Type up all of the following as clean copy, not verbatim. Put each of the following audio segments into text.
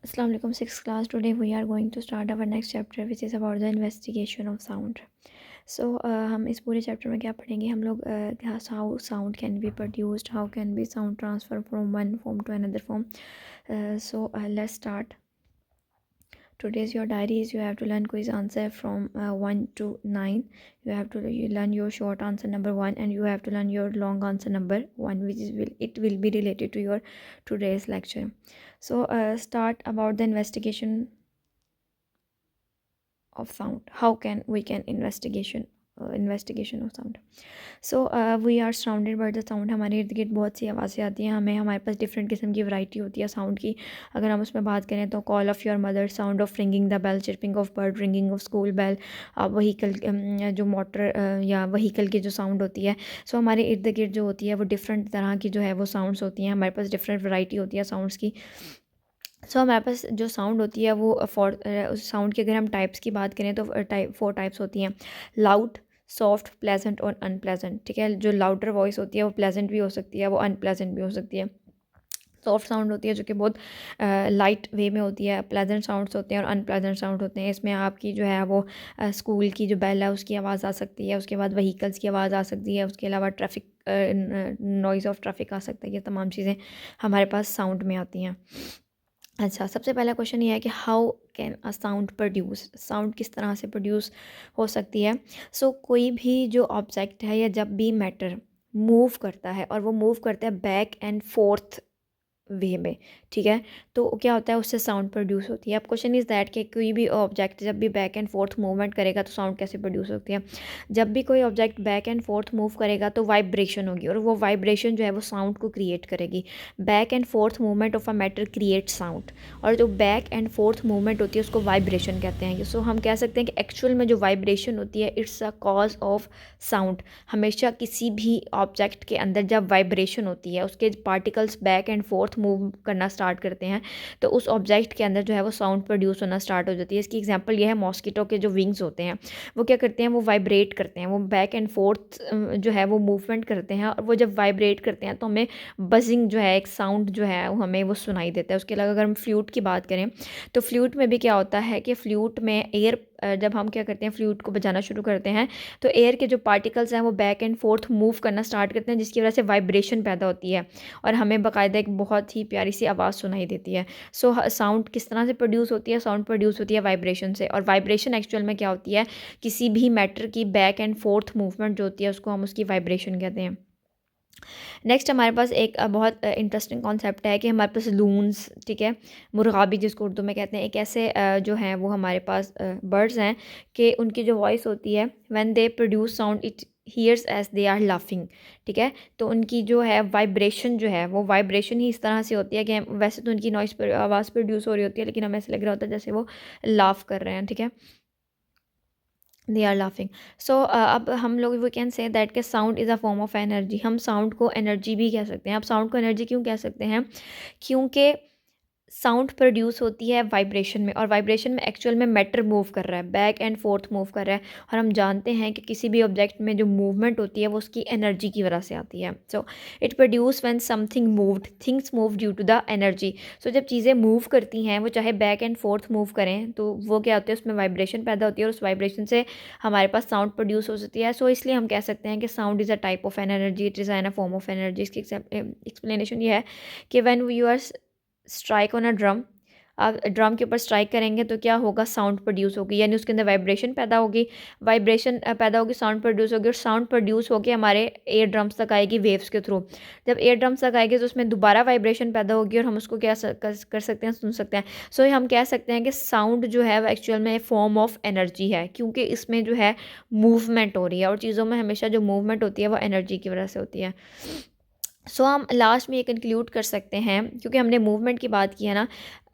Assalamu alaikum, sixth class. Today we are going to start our next chapter which is about the investigation of sound. So हम इस पूरे chapter में क्या पढ़ेंगे हम लोग how sound can be produced, how can be sound transfer from one form to another form. So let's start. Today's your diaries. You have to learn quiz answer from 1 to 9. You learn your short answer number 1 and you have to learn your long answer number 1, which will be related to your today's lecture. So start about the investigation of sound. How can we can investigation of sound. So we are surrounded by the sound. हमारे इर्द गिर्द बहुत सी आवाज़ें आती हैं. हमारे पास different किस्म की वैरायटी होती है साउंड की. अगर हम उसमें बात करें तो call of your mother, sound of ringing the bell, chirping of bird, ringing of school bell, vehicle जो मोटर या वहीकल की जो साउंड होती है. सो हमारे इर्द गिर्द जो होती है वो डिफरेंट तरह की जो है वो साउंड्स होती हैं. हमारे पास डिफरेंट वैरायटी होती है साउंड्स की. सो हमारे पास जो साउंड होती है वो उस साउंड की अगर हम टाइप्स की बात करें तो 4 टाइप्स होती हैं. लाउड, सॉफ्ट, प्लेजेंट और अनप्लेजेंट. ठीक है, जो लाउडर वॉइस होती है वो प्लेजेंट भी हो सकती है, वो अनप्लेजेंट भी हो सकती है. सॉफ्ट साउंड होती है जो कि बहुत लाइट वे में होती है. प्लेजेंट साउंड्स होते हैं और अनप्लेजेंट साउंड होते हैं. इसमें आपकी जो है वो स्कूल की जो बेल है उसकी आवाज़ आ सकती है, उसके बाद व्हीकल्स की आवाज़ आ सकती है, उसके अलावा ट्रैफिक नॉइज़ ऑफ ट्रैफिक आ सकता है. ये तमाम चीज़ें हमारे पास साउंड में आती हैं. अच्छा, सबसे पहला क्वेश्चन ये है कि how can a sound produce. Sound किस तरह से प्रोड्यूस हो सकती है. सो कोई भी जो ऑब्जेक्ट है या जब भी मैटर मूव करता है और वो मूव करता है बैक एंड फोर्थ वे में, ठीक है, तो क्या होता है उससे साउंड प्रोड्यूस होती है. अब क्वेश्चन इज़ दैट कि कोई भी ऑब्जेक्ट जब भी बैक एंड फोर्थ मूवमेंट करेगा तो साउंड कैसे प्रोड्यूस होती है. जब भी कोई object back and fourth move करेगा तो वाइब्रेशन होगी और वो वाइब्रेशन जो है वो साउंड को क्रिएट करेगी. Back and fourth movement of a matter create sound, और जो बैक एंड फोर्थ मूवमेंट होती है उसको वाइब्रेशन कहते हैं. सो हम कह सकते हैं कि एक्चुअल में जो वाइब्रेशन होती है it's a cause of sound. हमेशा किसी भी ऑब्जेक्ट के अंदर जब वाइब्रेशन होती है उसके particles back and fourth move करना स्टार्ट करते हैं तो उस ऑब्जेक्ट के अंदर जो है वो साउंड प्रोड्यूस होना स्टार्ट हो जाती है. इसकी एग्जांपल ये है मॉस्किटो के जो विंग्स होते हैं वो क्या करते हैं, वो वाइब्रेट करते हैं, वो बैक एंड फोर्थ जो है वो मूवमेंट करते हैं और वो जब वाइब्रेट करते हैं तो हमें बजिंग जो है एक साउंड जो है वो हमें वो सुनाई देता है. उसके अलावा अगर हम फ्लूट की बात करें तो फ्लूट में भी क्या होता है कि फ्लूट में एयर जब हम क्या करते हैं फ्लूट को बजाना शुरू करते हैं तो एयर के जो पार्टिकल्स हैं वो बैक एंड फोर्थ मूव करना स्टार्ट करते हैं जिसकी वजह से वाइब्रेशन पैदा होती है और हमें बाकायदा एक बहुत ही प्यारी सी आवाज़ सुनाई देती है. सो साउंड किस तरह से प्रोड्यूस होती है. साउंड प्रोड्यूस होती है वाइब्रेशन से, और वाइब्रेशन एक्चुअल में क्या होती है, किसी भी मैटर की बैक एंड फोर्थ मूवमेंट जो होती है उसको हम उसकी वाइब्रेशन कहते हैं. नेक्स्ट हमारे पास एक बहुत इंटरेस्टिंग कॉन्सेप्ट है कि हमारे पास लून्स, ठीक है, मुर्गाबी जिसको उर्दू में कहते हैं, एक ऐसे जो हैं वो हमारे पास बर्ड्स हैं कि उनकी जो वॉइस होती है when they produce sound it hears as they are laughing. ठीक है, तो उनकी जो है वाइब्रेशन जो है वो वाइब्रेशन ही इस तरह से होती है कि वैसे तो उनकी नॉइस पर आवाज़ प्रोड्यूस हो रही होती है लेकिन हमें ऐसा लग रहा होता है जैसे वो लाफ कर रहे हैं. ठीक है, दे आर लाफिंग. सो अब हम लोग वी कैन से दैट के sound is a form of energy. हम साउंड को एनर्जी भी कह सकते हैं. अब साउंड को एनर्जी क्यों कह सकते हैं, क्योंकि साउंड प्रोड्यूस होती है वाइब्रेशन में और वाइब्रेशन में एक्चुअल में मैटर मूव कर रहा है, बैक एंड फोर्थ मूव कर रहा है. और हम जानते हैं कि किसी भी ऑब्जेक्ट में जो मूवमेंट होती है वो उसकी एनर्जी की वजह से आती है. So it produce when something moved, things move due to the energy. So जब चीज़ें मूव करती हैं वो चाहे बैक एंड फोर्थ मूव करें तो वो क्या होती है, उसमें वाइब्रेशन पैदा होती है और उस वाइब्रेशन से हमारे पास साउंड प्रोड्यूस हो सकती है. सो इसलिए हम कह सकते हैं कि sound is a type of an energy, it is an a form of energy. इसकी एक्सप्लेनेशन ये है कि when you are strike on a drum, आप ड्रम के ऊपर स्ट्राइक करेंगे तो क्या होगा, साउंड प्रोड्यूस होगी, यानी उसके अंदर वाइब्रेशन पैदा होगी, वाइब्रेशन पैदा होगी, साउंड प्रोड्यूस होगी और साउंड प्रोड्यूस होकर हमारे एयर ड्रम्स तक आएगी वेव्स के थ्रू. जब एयर ड्रम्स तक आएगी तो उसमें दोबारा वाइब्रेशन पैदा होगी और हम उसको क्या कर सकते हैं, सुन सकते हैं. सो हम कह सकते हैं कि साउंड जो है वो एक्चुअल में फॉर्म ऑफ एनर्जी है क्योंकि इसमें जो है मूवमेंट हो रही है और चीज़ों में हमेशा जो मूवमेंट होती है वो एनर्जी की वजह से होती है. सो हम लास्ट में ये कंक्लूड कर सकते हैं क्योंकि हमने मूवमेंट की बात की है ना,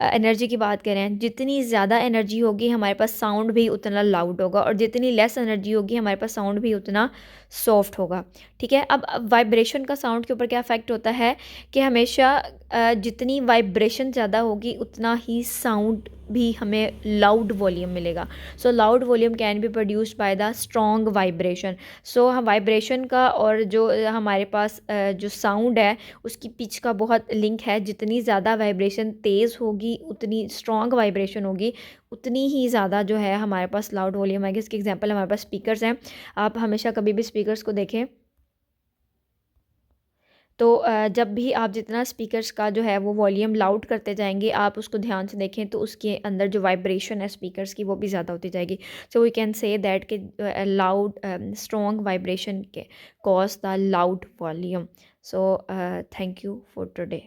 एनर्जी की बात करें, जितनी ज़्यादा एनर्जी होगी हमारे पास साउंड भी उतना लाउड होगा और जितनी लेस एनर्जी होगी हमारे पास साउंड भी उतना सॉफ्ट होगा. ठीक है, अब वाइब्रेशन का साउंड के ऊपर क्या इफेक्ट होता है कि हमेशा जितनी वाइब्रेशन ज़्यादा होगी उतना ही साउंड भी हमें लाउड वॉल्यूम मिलेगा। So loud volume can be produced by the strong vibration. So हम वाइब्रेशन का और जो हमारे पास जो साउंड है उसकी पिच का बहुत लिंक है। जितनी ज़्यादा वाइब्रेशन तेज़ होगी, उतनी स्ट्रॉन्ग वाइब्रेशन होगी, उतनी ही ज़्यादा जो है हमारे पास लाउड वॉल्यूम आएगी। इसके एग्जांपल हमारे पास स्पीकर्स हैं। आप हमेशा कभी भी स्पीकर्स को देखें तो जब भी आप जितना स्पीकर्स का जो है वो वॉल्यूम लाउड करते जाएंगे, आप उसको ध्यान से देखें तो उसके अंदर जो वाइब्रेशन है स्पीकर्स की वो भी ज़्यादा होती जाएगी। So we can say that कि लाउड स्ट्रॉन्ग वाइब्रेशन के cause the loud volume. So thank you for today.